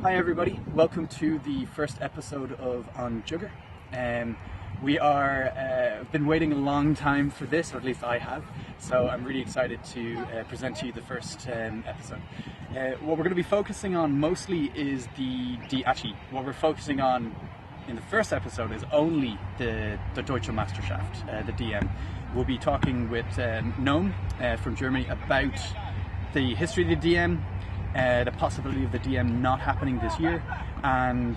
Hi everybody, welcome to the first episode of OnJugger. We are been waiting a long time for this, or at least I have, so I'm really excited to present to you the first episode. What we're going to be focusing on mostly is what we're focusing on in the first episode is only the Deutsche Meisterschaft, the DM. We'll be talking with Gnom from Germany about the history of the DM, the possibility of the DM not happening this year, and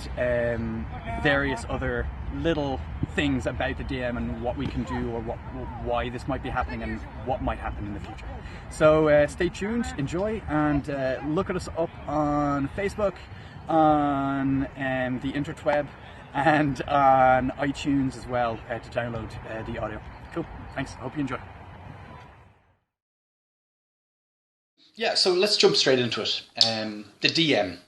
various other little things about the DM and what we can do, or why this might be happening and what might happen in the future. So stay tuned, enjoy, and look at us up on Facebook, on the interweb, and on iTunes as well to download the audio. Cool, thanks, I hope you enjoy. Yeah, so let's jump straight into it. The DM.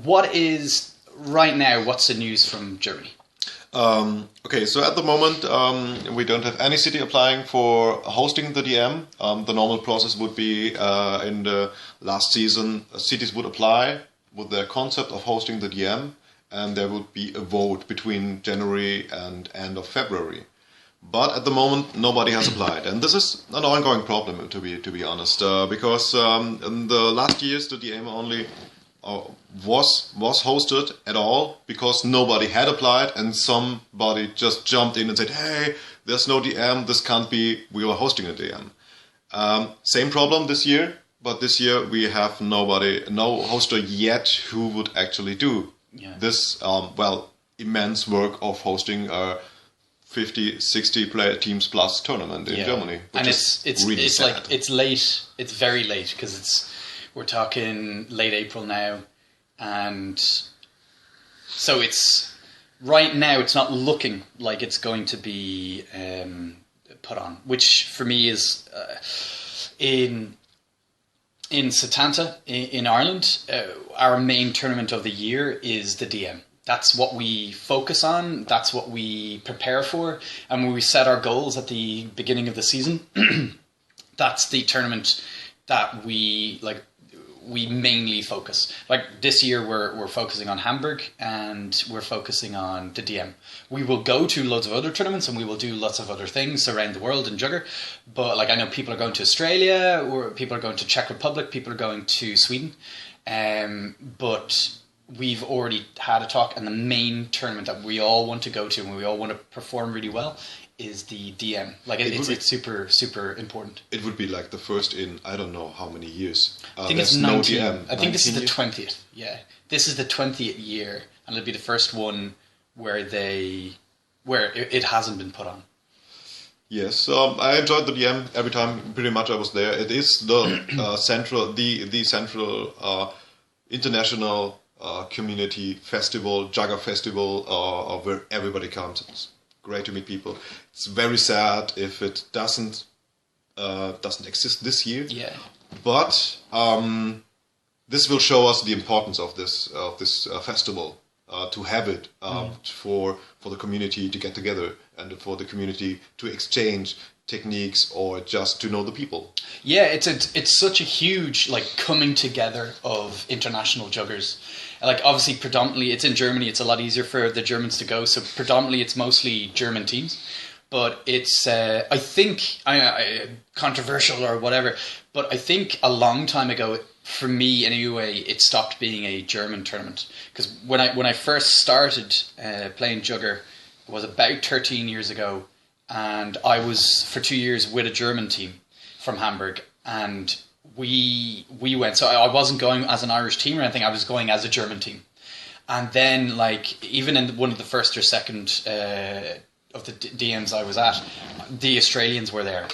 What is, right now, what's the news from Germany? Okay, so at the moment we don't have any city applying for hosting the DM. The normal process would be in the last season, cities would apply with their concept of hosting the DM, and there would be a vote between January and end of February. But at the moment, nobody has applied, and this is an ongoing problem, to be honest, because in the last years the DM only was hosted at all because nobody had applied, and somebody just jumped in and said, "Hey, there's no DM. This can't be. We are hosting a DM." Same problem this year, but this year we have no hoster yet who would actually do this immense work of hosting a 50-60 player teams plus tournament in Germany, and it's really sad. Like it's late. It's very late because we're talking late April now, and so it's right now. It's not looking like it's going to be put on, which for me is in Setanta in Ireland. Our main tournament of the year is the DM. That's what we focus on, that's what we prepare for, and when we set our goals at the beginning of the season, that's the tournament that we mainly focus. Like this year we're focusing on Hamburg, and we're focusing on the DM. We will go to loads of other tournaments and we will do lots of other things around the world in Jugger, but like I know people are going to Australia, or people are going to Czech Republic, people are going to Sweden, but we've already had a talk, and the main tournament that we all want to go to and we all want to perform really well is the DM. Like it's super, super important. It would be like the first in I don't know how many years. I think it's 19. No DM. I think this is the 20th. Yeah, this is the 20th year, and it'll be the first one where it hasn't been put on. Yes, I enjoyed the DM every time. Pretty much I was there. It is the central international community festival, Jugger festival, where everybody comes. It's great to meet people. It's very sad if it doesn't exist this year. Yeah. But this will show us the importance of this festival, to have it for the community to get together, and for the community to exchange techniques or just to know the people. Yeah, it's such a huge coming together of international juggers. Like obviously predominantly it's in Germany, it's a lot easier for the Germans to go, so predominantly it's mostly German teams. But it's I think controversial or whatever, but I think a long time ago, for me anyway, it stopped being a German tournament, because when I first started playing Jugger, it was about 13 years ago. And I was for 2 years with a German team from Hamburg, and we went. So I wasn't going as an Irish team or anything. I was going as a German team. And then, even in one of the first or second of the DMs I was at, the Australians were there.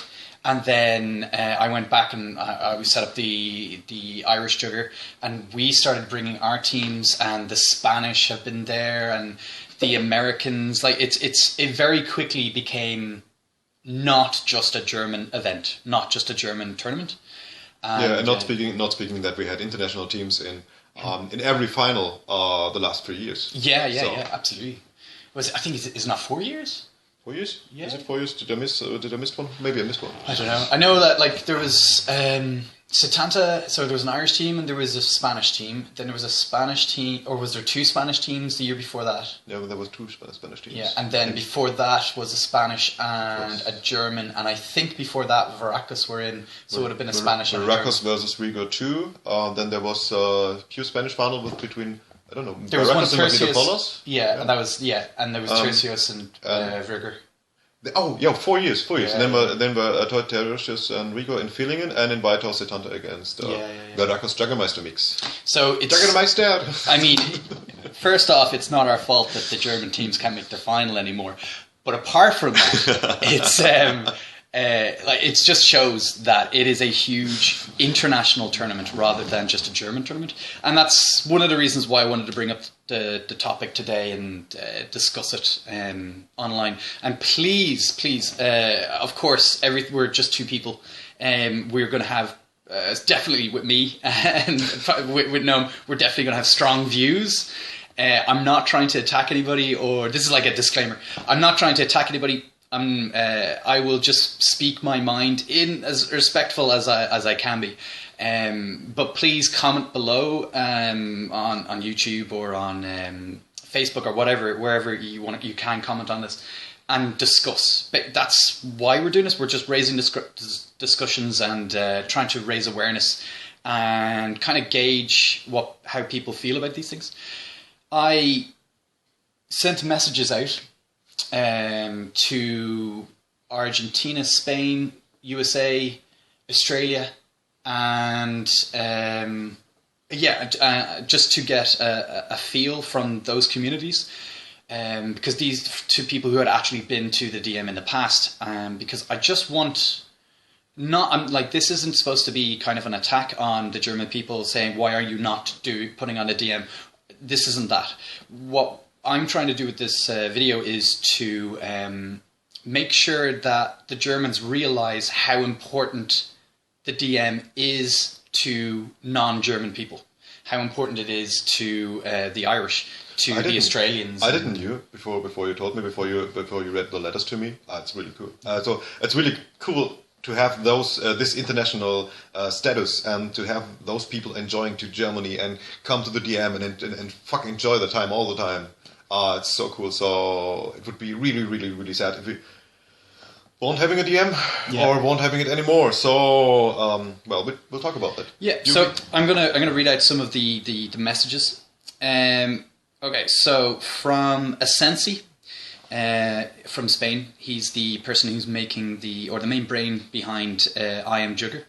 And then I went back and I set up the Irish Jugger, and we started bringing our teams, and the Spanish have been there, and the Americans. It very quickly became not just a German event, not just a German tournament. And not speaking that we had international teams in every final the last 3 years. Yeah, absolutely. I think it's not 4 years. 4 years? Yeah. Is it 4 years? Did I miss one? Maybe I missed one. I don't know. I know that there was Setanta, so there was an Irish team and there was a Spanish team. Then there was a Spanish team, or was there two Spanish teams the year before that? Yeah, well, there was two Spanish teams. Yeah, and then before that was a Spanish and a German, and I think before that Veracruz were in, so it would have been a Spanish and a German. Veracruz versus Riga 2. Then there was a few Spanish final between, I don't know, there was one Tercios. Yeah, and that was, and there was Tercios and Virger. 4 years. Yeah. And then were Tercios and Rigo in Villingen, and in Weitau Setanta against Veracruz Jugger Meister mix. So it's Jugger Meister. I mean, first off, it's not our fault that the German teams can't make their final anymore. But apart from that, it's it just shows that it is a huge international tournament rather than just a German tournament, and that's one of the reasons why I wanted to bring up the topic today and discuss it online. And please, of course, we're just two people, we're going to have definitely with me and with Gnome, we're definitely going to have strong views. I'm not trying to attack anybody, or this is like a disclaimer. I'm not trying to attack anybody. I will just speak my mind in as respectful as I can be. But please comment below on YouTube or on Facebook or whatever, wherever you can comment on this and discuss. But that's why we're doing this. We're just raising discussions and trying to raise awareness and kind of gauge how people feel about these things. I sent messages out to Argentina, Spain, USA, Australia, and just to get a feel from those communities, because these two people who had actually been to the DM in the past, because I just want. This isn't supposed to be kind of an attack on the German people saying, why are you not putting on a DM? This isn't that. What I'm trying to do with this video is to make sure that the Germans realize how important the DM is to non-German people, how important it is to the Irish, to the Australians. I didn't knew before you told me, before you read the letters to me. It's really cool. So it's really cool to have this international status, and to have those people enjoying to Germany and come to the DM and fucking enjoy the time all the time. It's so cool. So it would be really, really, really sad if we won't having a DM or won't having it anymore. So we'll talk about that. Yeah. So I'm gonna read out some of the messages. Okay. So from Asensi. From Spain, he's the person who's making the main brain behind I Am Jugger.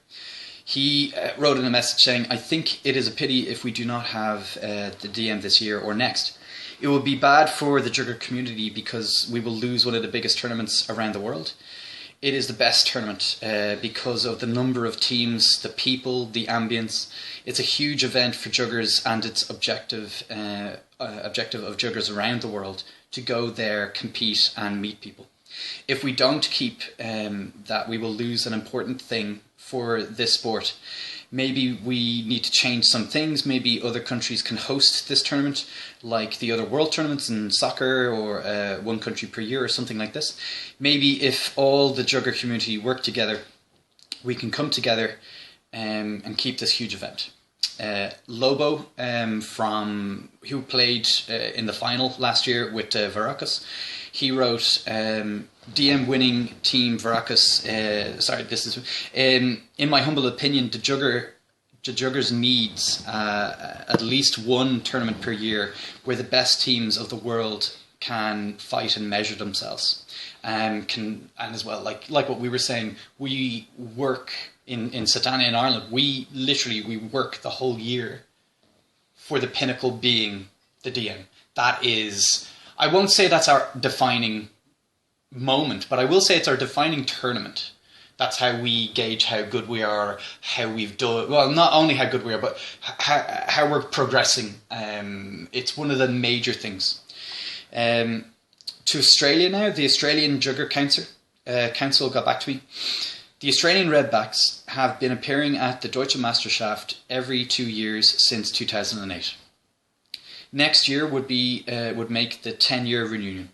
He wrote in a message saying, I think it is a pity if we do not have the DM this year or next. It will be bad for the Jugger community because we will lose one of the biggest tournaments around the world. It is the best tournament because of the number of teams, the people, the ambience. It's a huge event for Juggers, and its objective of Juggers around the world to go there, compete and meet people. If we don't keep that, we will lose an important thing for this sport. Maybe we need to change some things. Maybe other countries can host this tournament like the other world tournaments in soccer, or one country per year or something like this. Maybe if all the Jugger community work together, we can come together and keep this huge event. Lobo, who played in the final last year with Veracruz, he wrote, DM winning team Veracruz, in my humble opinion, the Juggers needs at least one tournament per year where the best teams of the world can fight and measure themselves, and as well, like what we were saying, we work in Setanta in Ireland, we work the whole year for the pinnacle being the DM. That is, I won't say that's our defining moment, but I will say it's our defining tournament. That's how we gauge how good we are, how we've done, well, not only how good we are, but how we're progressing. It's one of the major things. To Australia now, the Australian Jugger Council got back to me. The Australian Redbacks have been appearing at the Deutsche Meisterschaft every 2 years since 2008. Next year would make the 10-year reunion.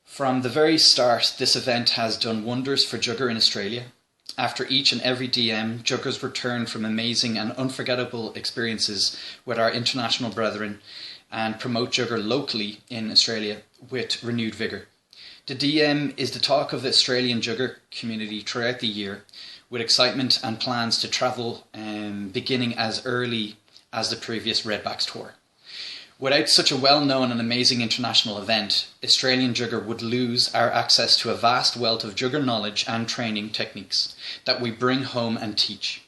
From the very start, this event has done wonders for Jugger in Australia. After each and every DM, juggers return from amazing and unforgettable experiences with our international brethren and promote Jugger locally in Australia with renewed vigour. The DM is the talk of the Australian Jugger community throughout the year, with excitement and plans to travel beginning as early as the previous Redbacks tour. Without such a well-known and amazing international event, Australian Jugger would lose our access to a vast wealth of Jugger knowledge and training techniques that we bring home and teach.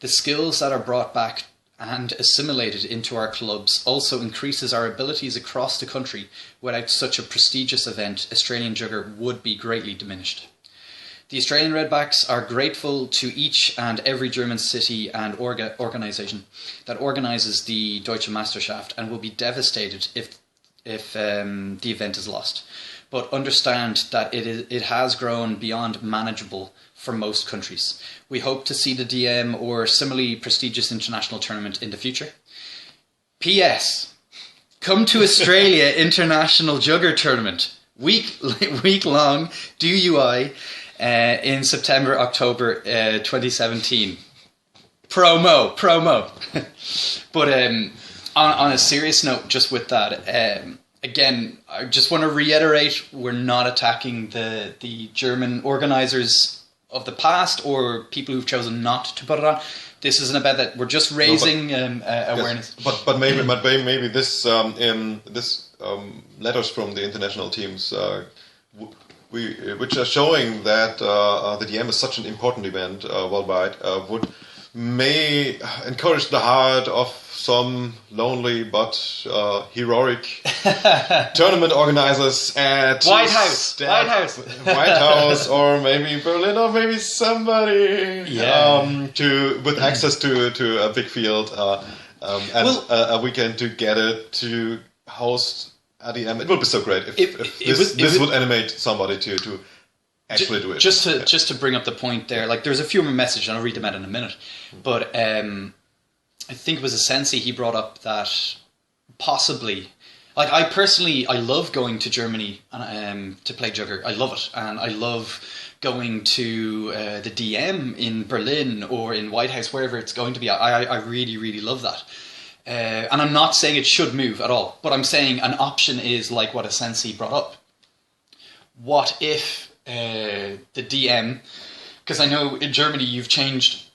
The skills that are brought back and assimilated into our clubs also increases our abilities across the country. Without such a prestigious event, Australian Jugger would be greatly diminished. The Australian Redbacks are grateful to each and every German city and organisation that organises the Deutsche Meisterschaft and will be devastated if the event is lost. But understand that it has grown beyond manageable for most countries. We hope to see the DM or similarly prestigious international tournament in the future. P.S. Come to Australia International Jugger Tournament. Week long DUI in September, October 2017. Promo. But on a serious note, just with that, again, I just want to reiterate, we're not attacking the German organisers of the past or people who've chosen not to put it on. This isn't about that. We're just raising awareness. Yes, but maybe this letters from the international teams which are showing that the DM is such an important event worldwide, may encourage the heart of some lonely but heroic tournament organizers at White House, or maybe Berlin, or maybe somebody with access to a big field and a weekend together to host ADM. It would be so great if this would animate somebody to actually do it. Just to bring up the point there, like there's a few more messages, and I'll read them out in a minute. But I think it was a sensei, he brought up that possibly, like I love going to Germany to play Jugger. I love it, and I love going to the DM in Berlin or in White House, wherever it's going to be. I really, really love that. And I'm not saying it should move at all, but I'm saying an option is like what a sensei brought up. What if the DM, because I know in Germany you've changed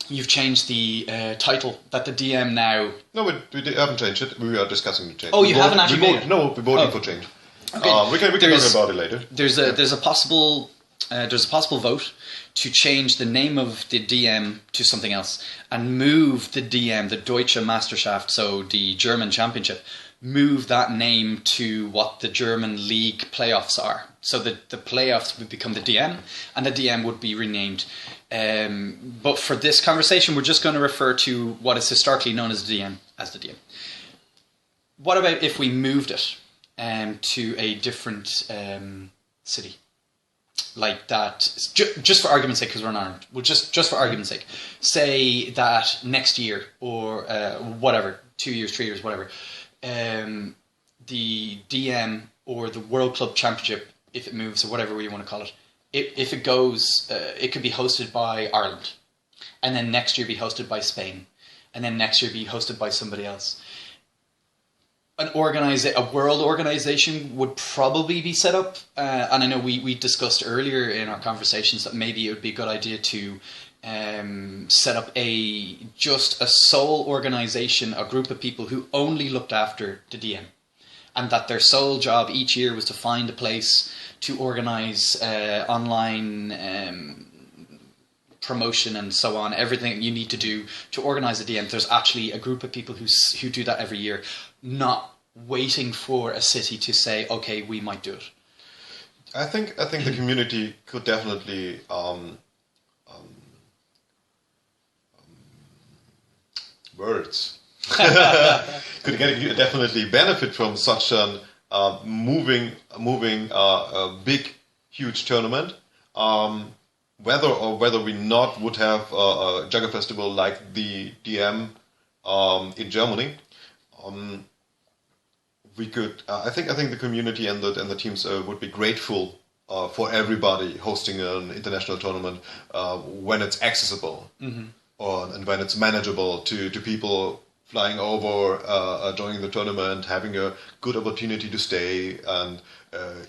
the title that the DM now. No, we haven't changed it. We are discussing the change. Oh, you haven't actually made it? No, we're voting for change. Okay. We can talk about it later. There's a possible vote to change the name of the DM to something else and move the DM, the Deutsche Meisterschaft, so the German Championship, move that name to what the German League playoffs are. So the playoffs would become the DM and the DM would be renamed. But for this conversation, we're just going to refer to what is historically known as the DM as the DM. What about if we moved it to a different city? Like that, just for argument's sake, because we're in Ireland. Well, just for argument's sake, say that next year or whatever, 2 years, 3 years, whatever, the DM or the World Club Championship, if it moves or whatever you want to call it, if it goes, it could be hosted by Ireland, and then next year be hosted by Spain, and then next year be hosted by somebody else. A world organization would probably be set up, and I know we discussed earlier in our conversations that maybe it would be a good idea to set up just a sole organization, a group of people who only looked after the DM, and that their sole job each year was to find a place to organize online promotion and so on, everything you need to do to organize a DM. There's actually a group of people who do that every year, not waiting for a city to say, okay, we might do it. I think the community could definitely words could definitely benefit from such an moving big huge tournament. Whether we not would have a Jugger festival like the DM in Germany, we could. I think the community and the teams would be grateful for everybody hosting an international tournament when it's accessible and when it's manageable to people flying over, joining the tournament, having a good opportunity to stay and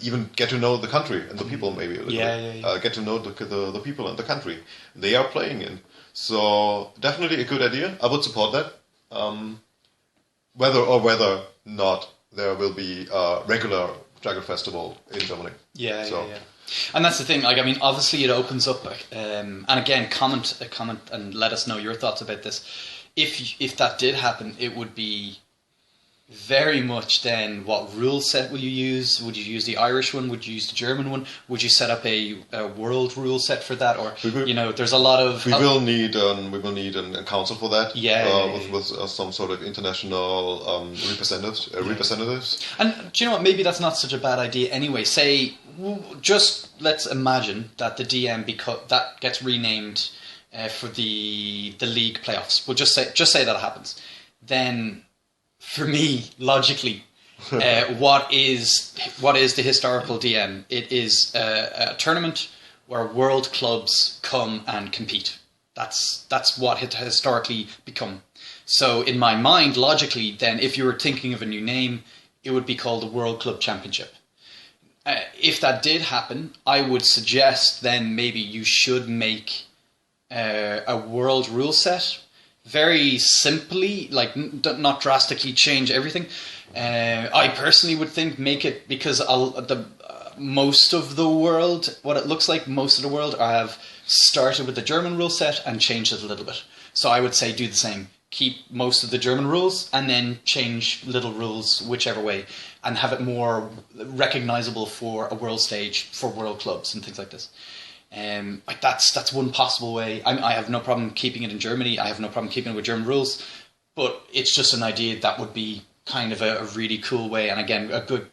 even get to know the country and the people maybe a little bit. Get to know the people and the country they are playing in. So definitely a good idea. I would support that. Whether not there will be a regular Jugger festival in Germany. Yeah. And that's the thing. Like, I mean, obviously it opens up. And again, comment and let us know your thoughts about this. If that did happen, it would be very much then what rule set will you use? Would you use the Irish one? Would you use the German one? Would you set up a world rule set for that? Or there's a lot of we will need a council for that. With some sort of international representatives. And do you know what? Maybe that's not such a bad idea anyway. Just let's imagine that the DM that gets renamed for the league playoffs. We'll just say that happens. Then, for me, logically, what is the historical DM? It is a tournament where world clubs come and compete. That's what it has historically become. So in my mind, logically, then if you were thinking of a new name, it would be called the World Club Championship. If that did happen, I would suggest then maybe you should make a world rule set. Very simply, like not drastically change everything. I personally would think make it, because most of the world, what it looks like, most of the world, I have started with the German rule set and changed it a little bit. So I would say do the same. Keep most of the German rules and then change little rules whichever way, and have it more recognizable for a world stage for world clubs and things like this. Like that's one possible way. I have no problem keeping it in Germany. I have no problem keeping it with German rules, but it's just an idea that would be kind of a really cool way. And again, a good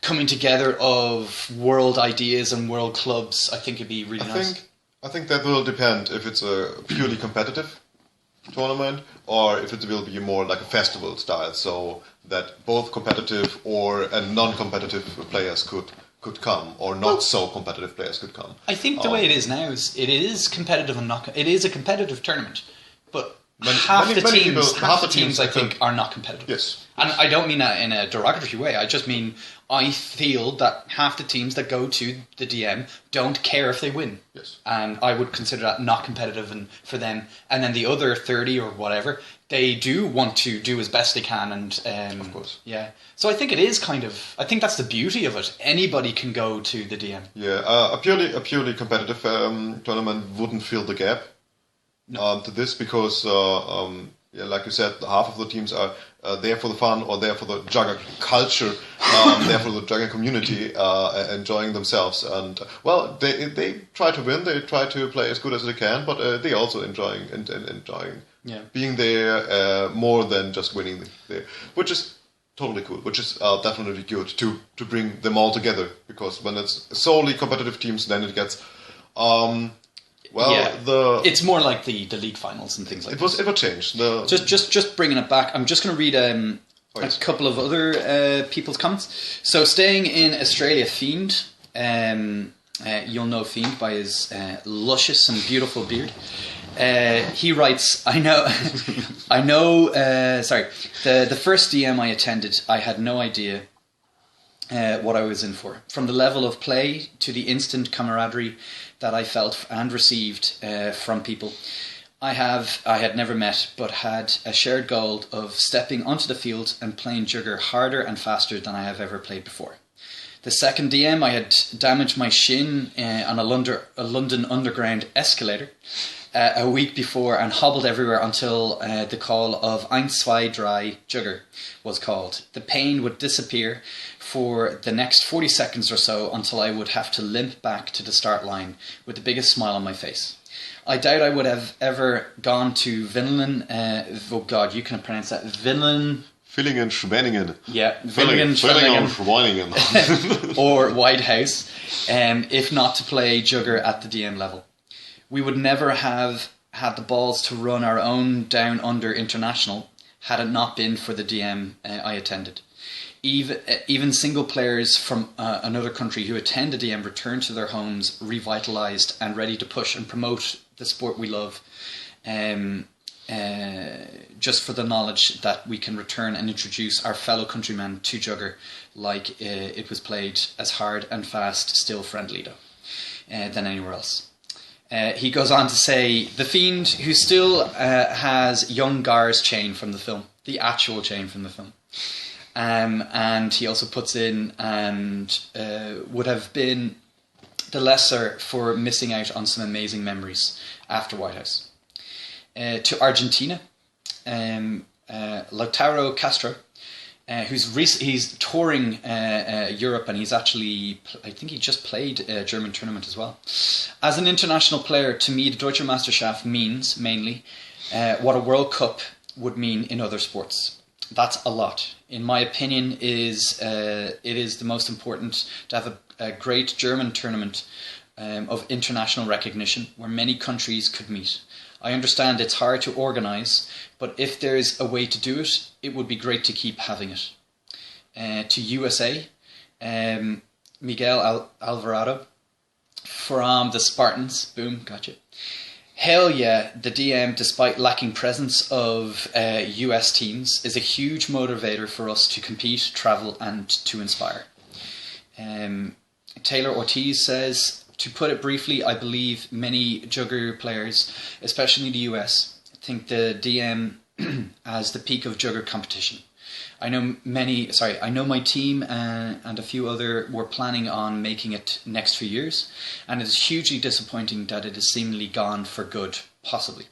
coming together of world ideas and world clubs. I think it'd be really nice. I think that will depend if it's a purely competitive tournament or if it will be more like a festival style, so that both competitive and non-competitive players could come, or not so competitive players could come. I think the way it is now is it is competitive and not. It is a competitive tournament, but half the teams I think are not competitive. Yes. And I don't mean that in a derogatory way. I just mean I feel that half the teams that go to the DM don't care if they win. Yes. And I would consider that not competitive for them. And then the other 30 or whatever, they do want to do as best they can. And of course. Yeah. So I think it is I think that's the beauty of it. Anybody can go to the DM. Yeah. A purely competitive tournament wouldn't fill the gap to this, because like you said, half of the teams are there for the fun or there for the Jugger culture, there for the Jugger community, enjoying themselves. And they try to win, they try to play as good as they can, but they also enjoying being there more than just winning there, which is totally cool. Which is definitely good to bring them all together, because when it's solely competitive teams, then it gets. It's more like the league finals and things like that. It will change. Just bringing it back, I'm just going to read a couple of other people's comments. So staying in Australia, Fiend, you'll know Fiend by his luscious and beautiful beard. He writes, I know, the first DM I attended, I had no idea what I was in for. From the level of play to the instant camaraderie that I felt and received from people I had never met, but had a shared goal of stepping onto the field and playing Jugger harder and faster than I have ever played before. The second DM, I had damaged my shin on a London Underground escalator a week before and hobbled everywhere until the call of 1, 2, 3 Jugger was called. The pain would disappear for the next 40 seconds or so until I would have to limp back to the start line with the biggest smile on my face. I doubt I would have ever gone to Vinland. Oh God, you can pronounce that. Vinland. Villingen, Schwenningen. Yeah, Villingen, Schwenningen. Or White House, if not to play Jugger at the DM level. We would never have had the balls to run our own Down Under International had it not been for the DM I attended. even single players from another country who attend the DM return to their homes revitalized and ready to push and promote the sport we love. Just for the knowledge that we can return and introduce our fellow countrymen to Jugger like it was played as hard and fast, still friendly though, than anywhere else. He goes on to say, the Fiend, who still has young Gar's chain from the film, the actual chain from the film. And he also puts in, and would have been the lesser for missing out on some amazing memories after White House. To Argentina, Lautaro Castro, he's touring Europe, and he's actually, I think he just played a German tournament as well. As an international player, to me, the Deutsche Meisterschaft means mainly what a World Cup would mean in other sports. That's a lot. In my opinion, it is the most important to have a great German tournament of international recognition where many countries could meet. I understand it's hard to organise, but if there's a way to do it, it would be great to keep having it. To USA, Miguel Alvarado from the Spartans. Boom, gotcha. Hell yeah, the DM, despite lacking presence of US teams, is a huge motivator for us to compete, travel, and to inspire. Taylor Ortiz says, to put it briefly, I believe many Jugger players, especially in the US, think the DM as the peak of Jugger competition. I know my team and a few other were planning on making it next few years, and it is hugely disappointing that it is seemingly gone for good, possibly.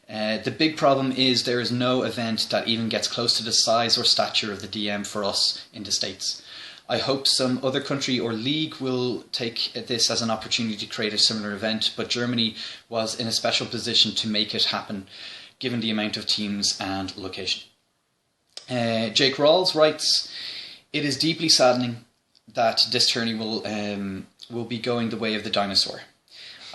The big problem is there is no event that even gets close to the size or stature of the DM for us in the States. I hope some other country or league will take this as an opportunity to create a similar event, but Germany was in a special position to make it happen, given the amount of teams and location. Jake Rawls writes, it is deeply saddening that this tourney will be going the way of the dinosaur.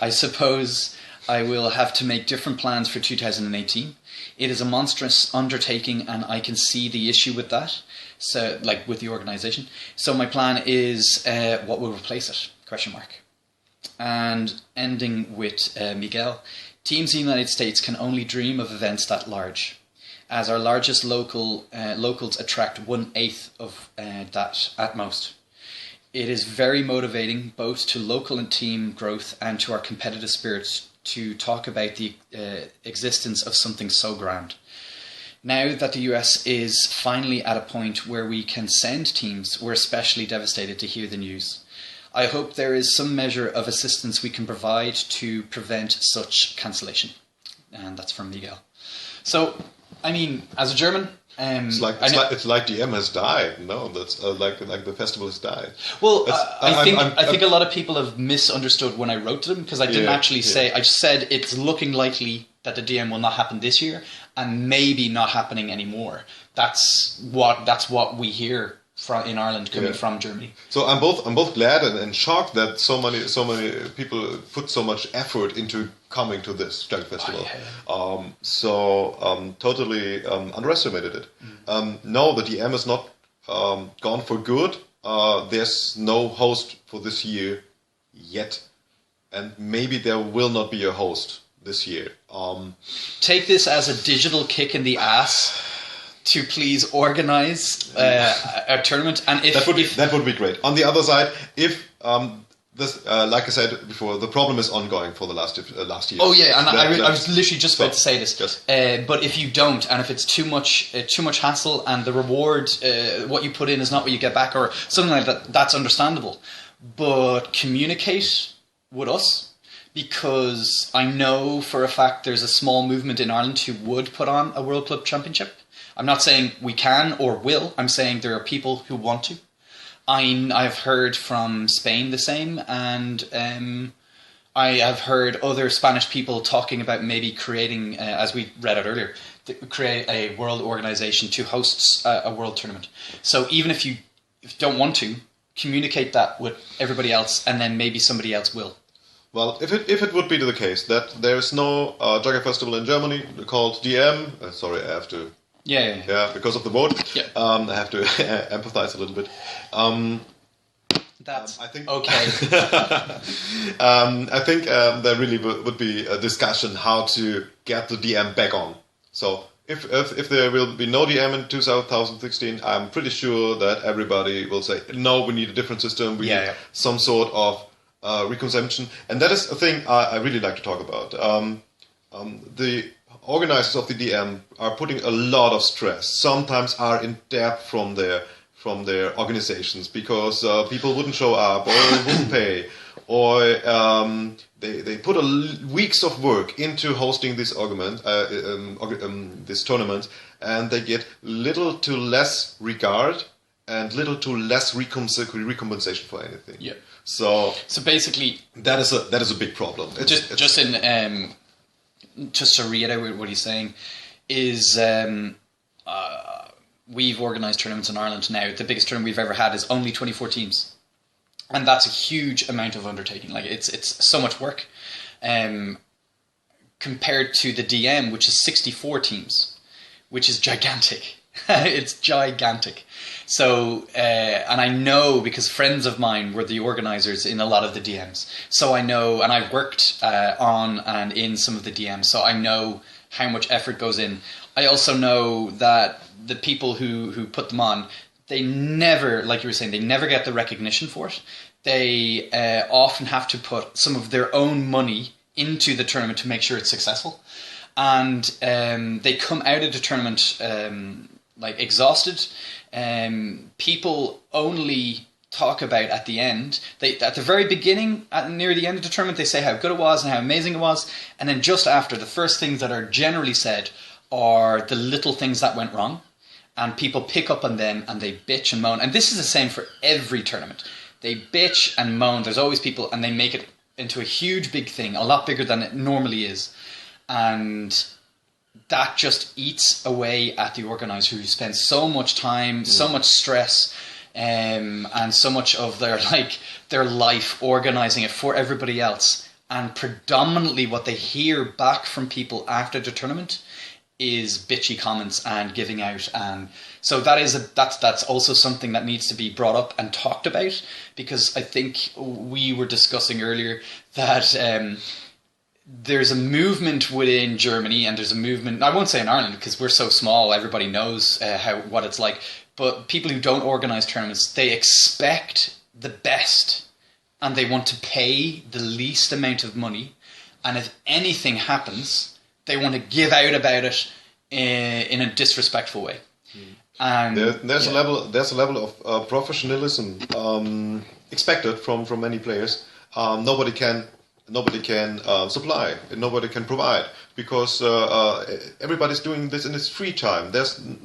I suppose I will have to make different plans for 2018. It is a monstrous undertaking, and I can see the issue with that. So, like with the organisation. So my plan is what will replace it? Question mark. And ending with Miguel. Teams in the United States can only dream of events that large, as our largest locals attract 1/8 of that at most. It is very motivating both to local and team growth and to our competitive spirits to talk about the existence of something so grand. Now that the US is finally at a point where we can send teams, we're especially devastated to hear the news. I hope there is some measure of assistance we can provide to prevent such cancellation. And that's from Miguel. So, I mean, as a German... it's like DM has died. No, that's like the festival has died. Well, I think a lot of people have misunderstood when I wrote to them, because I didn't actually say... I just said it's looking likely that the DM will not happen this year, and maybe not happening anymore. That's what we hear in Ireland coming from Germany. So I'm both glad and shocked that so many people put so much effort into coming to this Jugger Festival. Totally underestimated it. No, the DM is not gone for good. There's no host for this year yet, and maybe there will not be a host this year. Take this as a digital kick in the ass to please organize a tournament, and that would be great. On the other side, if this, like I said before, the problem is ongoing for the last year. Oh yeah, and I was literally just about to say this. Yes. But if you don't, and if it's too much hassle, and the reward, what you put in is not what you get back, or something like that, that's understandable. But communicate with us, because I know for a fact there's a small movement in Ireland who would put on a World Club Championship. I'm not saying we can or will. I'm saying there are people who want to. I've heard from Spain the same, and I have heard other Spanish people talking about maybe creating, as we read out earlier, create a world organization to host a world tournament. So even if you don't want to, communicate that with everybody else, and then maybe somebody else will. Well, if it would be the case that there is no Jugger Festival in Germany called DM, sorry, I have to Yeah. Because of the vote. Yeah. I have to empathize a little bit. That's I think okay. I think there really would be a discussion how to get the DM back on. So if there will be no DM in 2016, I'm pretty sure that everybody will say, no, we need a different system. We need some sort of reconsumption. And that is a thing I really like to talk about. The organizers of the DM are putting a lot of stress, sometimes are in debt from their organizations because people wouldn't show up or wouldn't pay, or they put weeks of work into hosting this this tournament, and they get little to less regard and little to less recompensation for anything. Yeah. So basically, that is a big problem. Just to reiterate what he's saying is. We've organised tournaments in Ireland now. The biggest tournament we've ever had is only 24 teams. And that's a huge amount of undertaking. Like it's so much work. Compared to the DM, which is 64 teams, which is gigantic. It's gigantic. So, and I know because friends of mine were the organisers in a lot of the DMs. So I know, and I've worked on and in some of the DMs, so I know how much effort goes in. I also know that the people who put them on, they never, like you were saying, they never get the recognition for it. They often have to put some of their own money into the tournament to make sure it's successful. And they come out of the tournament like exhausted. People only talk about at the end. At the very beginning, near the end of the tournament, they say how good it was and how amazing it was. And then just after, the first things that are generally said are the little things that went wrong. And people pick up on them and they bitch and moan. And this is the same for every tournament. They bitch and moan. There's always people, and they make it into a huge big thing, a lot bigger than it normally is. And that just eats away at the organizer who spends so much time, so much stress, and so much of their life organizing it for everybody else. And predominantly what they hear back from people after the tournament is bitchy comments and giving out, and so that's also something that needs to be brought up and talked about, because I think we were discussing earlier that there's a movement within Germany, and there's a movement, I won't say in Ireland because we're so small, everybody knows what it's like, but people who don't organise tournaments, they expect the best and they want to pay the least amount of money, and if anything happens, they want to give out about it in a disrespectful way. And there's a level of professionalism expected from many players. Nobody can supply, nobody can provide, because everybody's doing this in his free time. There isn't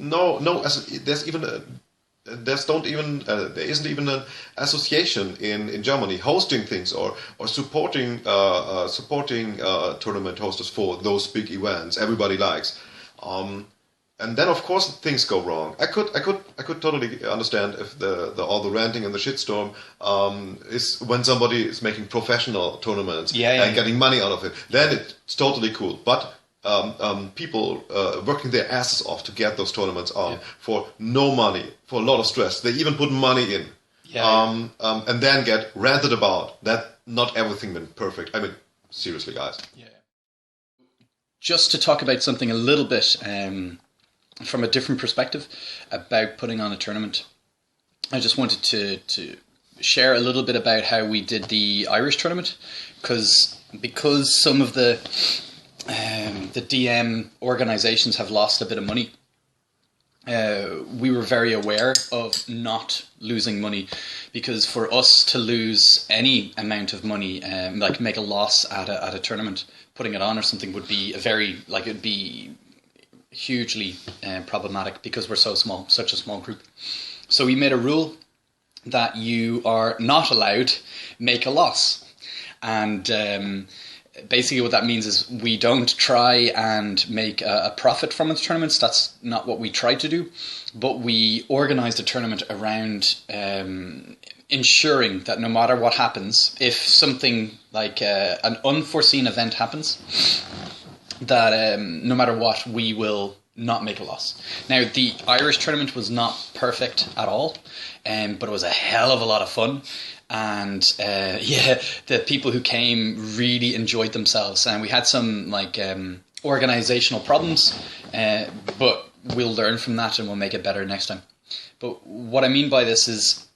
even an association in Germany hosting things or supporting tournament hosters for those big events everybody likes, and then of course things go wrong. I could totally understand if all the ranting and the shitstorm is when somebody is making professional tournaments and getting money out of it. Then it's totally cool, but people working their asses off to get those tournaments on for no money, for a lot of stress. They even put money in, and then get ranted about that not everything been perfect. I mean, seriously, guys. Yeah. Just to talk about something a little bit from a different perspective about putting on a tournament, I just wanted to share a little bit about how we did the Irish tournament, because some of the DM organisations have lost a bit of money. We were very aware of not losing money, because for us to lose any amount of money, like make a loss at a tournament, putting it on or something, would be it'd be hugely problematic, because we're so small, such a small group. So we made a rule that you are not allowed make a loss, and basically what that means is we don't try and make a profit from the tournaments. That's not what we try to do, but we organise the tournament around ensuring that no matter what happens, if something like an unforeseen event happens, that no matter what, we will not make a loss. Now, the Irish tournament was not perfect at all, but it was a hell of a lot of fun. And the people who came really enjoyed themselves. And we had some like organizational problems, but we'll learn from that and we'll make it better next time. But what I mean by this is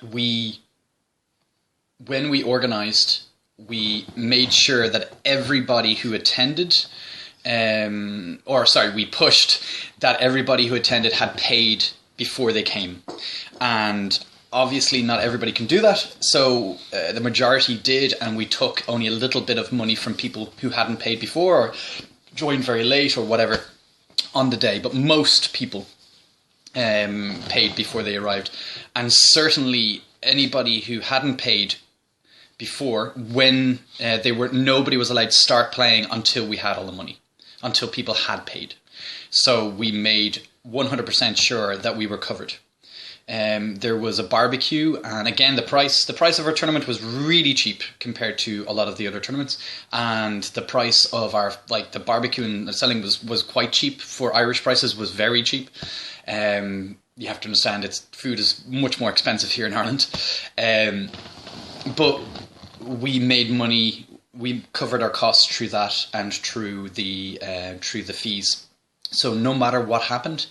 when we organized, we made sure that everybody who attended, we pushed that everybody who attended had paid before they came. And obviously not everybody can do that, so the majority did, and we took only a little bit of money from people who hadn't paid before or joined very late or whatever on the day. But most people paid before they arrived, and certainly anybody who hadn't paid before, when nobody was allowed to start playing until we had all the money, until people had paid. So we made 100% sure that we were covered. There was a barbecue, and again the price of our tournament was really cheap compared to a lot of the other tournaments, and the price of our the barbecue and the selling was quite cheap. For Irish prices was very cheap. You have to understand food is much more expensive here in Ireland, but we made money. We covered our costs through that and through the fees. So no matter what happened,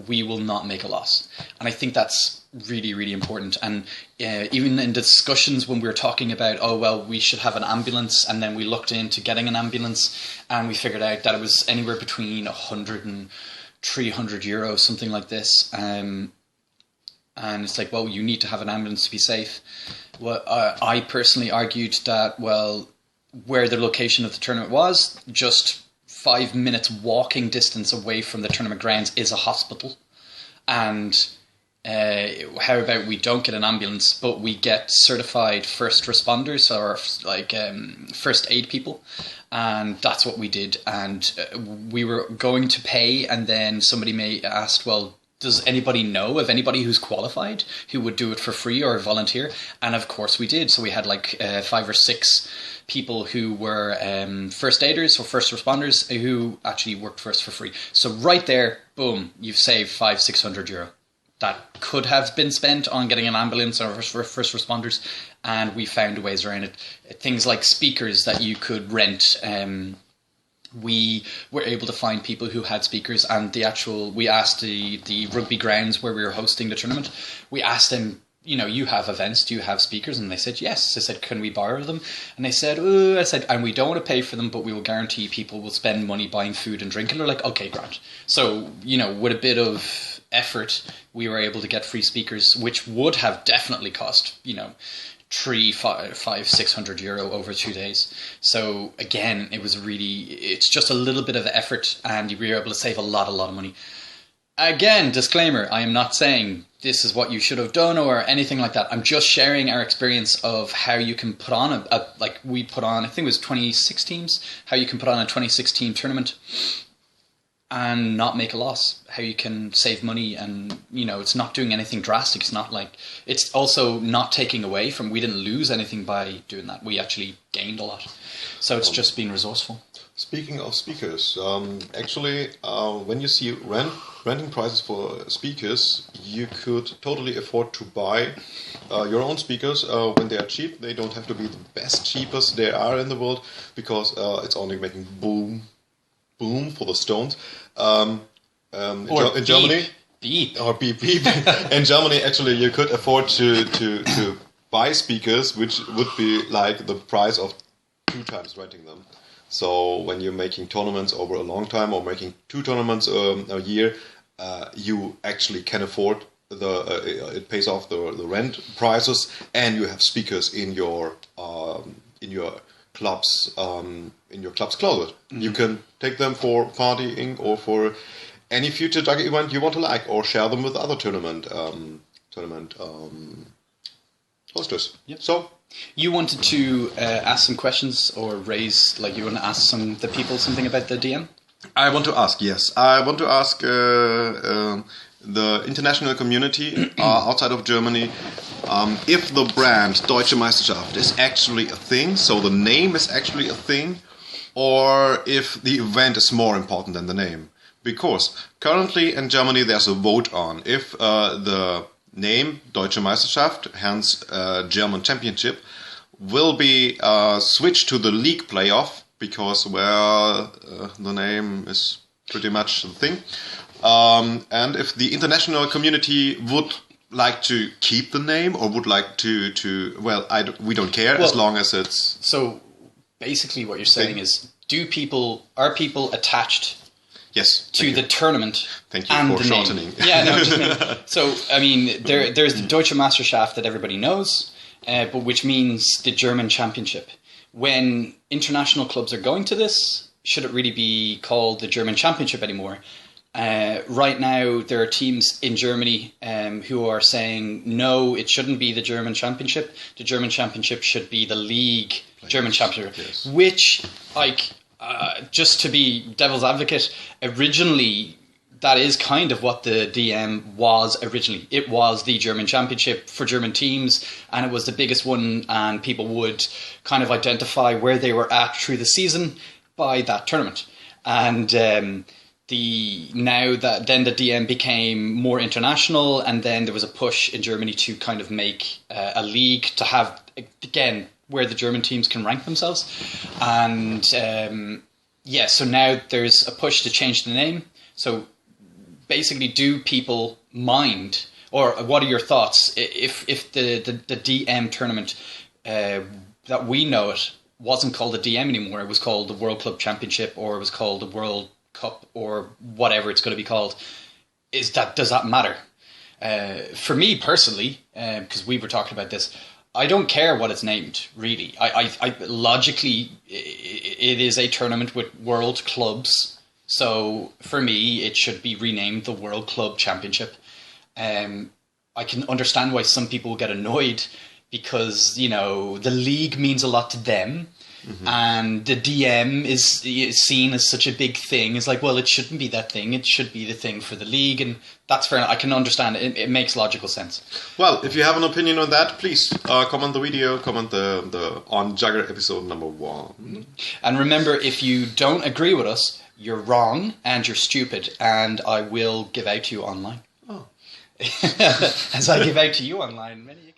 we will not make a loss. And I think that's really, really important. And even in discussions when we were talking about, we should have an ambulance, and then we looked into getting an ambulance, and we figured out that it was anywhere between 100 and 300 euros, something like this. And it's like, well, you need to have an ambulance to be safe. Well, I personally argued that, where the location of the tournament was, just 5 minutes walking distance away from the tournament grounds is a hospital. And how about we don't get an ambulance, but we get certified first responders or first aid people? And that's what we did. And we were going to pay, and then somebody may ask, does anybody know of anybody who's qualified who would do it for free or volunteer? And of course we did. So we had 5 or 6 people who were first aiders or first responders who actually worked for us for free. So right there, boom, you've saved 500-600 euro. That could have been spent on getting an ambulance or for first responders, and we found ways around it. Things like speakers that you could rent. We were able to find people who had speakers, and we asked the rugby grounds where we were hosting the tournament, we asked them, you have events, do you have speakers? And they said yes. I said, can we borrow them? And they said, and we don't want to pay for them, but we will guarantee people will spend money buying food and drink. And they're like, okay, grand. So, with a bit of effort, we were able to get free speakers, which would have definitely cost, 500-600 euro over 2 days. So again, it's just a little bit of effort, and you were able to save a lot of money. Again, disclaimer, I am not saying this is what you should have done or anything like that. I'm just sharing our experience of how you can put on we put on, I think it was 26 teams, how you can put on a 26 team tournament and not make a loss, how you can save money, and it's not doing anything drastic. It's also not taking away from, we didn't lose anything by doing that. We actually gained a lot. So it's just being resourceful. Speaking of speakers, when you see renting prices for speakers, you could totally afford to buy your own speakers when they are cheap. They don't have to be the best, cheapest there are in the world, because it's only making boom for the stones. In Germany, beep. Or beep. In Germany, actually, you could afford to buy speakers, which would be like the price of 2 times renting them. So when you're making tournaments over a long time, or making 2 tournaments a year, you actually can afford it pays off the rent prices, and you have speakers in your club's closet. Mm-hmm. You can take them for partying or for any future Jugger event you want to or share them with other tournament hosters. Yep. So you wanted to ask some questions, or raise, you want to ask the people something about the DM? I want to ask, yes. I want to ask the international community outside of Germany, if the brand Deutsche Meisterschaft is actually a thing, so the name is actually a thing, or if the event is more important than the name. Because currently in Germany there's a vote on if the name Deutsche Meisterschaft, hence German Championship, will be switched to the league playoff, because where the name is pretty much the thing. And if the international community would like to keep the name, or would like to well, we don't care, as long as it's... So basically what you're saying is, are people attached to the tournament? Thank you for shortening. Yeah, no, just so I mean, there's the Deutsche Meisterschaft that everybody knows, but which means the German Championship. When international clubs are going to this, should it really be called the German Championship anymore? Right now, there are teams in Germany who are saying, no, it shouldn't be the German Championship. The German Championship should be the league German Championship. Yes. Which, like, just to be devil's advocate, originally, that is kind of what the DM was originally. It was the German Championship for German teams, and it was the biggest one, and people would kind of identify where they were at through the season by that tournament. And now that then the DM became more international, and then there was a push in Germany to kind of make a league to have, again, where the German teams can rank themselves. And so now there's a push to change the name. So basically, do people mind, or what are your thoughts if the DM tournament that we know it wasn't called the DM anymore, it was called the World Club Championship, or it was called the World Cup, or whatever it's going to be called? Does that matter? For me personally, because we were talking about this, I don't care what it's named, really. I logically, it is a tournament with world clubs, so for me it should be renamed the World Club Championship. I can understand why some people get annoyed, because, you know, the league means a lot to them. Mm-hmm. And the DM is seen as such a big thing. It's like, well, it shouldn't be that thing. It should be the thing for the league, and that's fair enough. I can understand it. It makes logical sense. Well, if you have an opinion on that, please comment the video, comment the OnJugger episode number 1. And remember, if you don't agree with us, you're wrong and you're stupid, and I will give out to you online. Oh. As I give out to you online many occasions.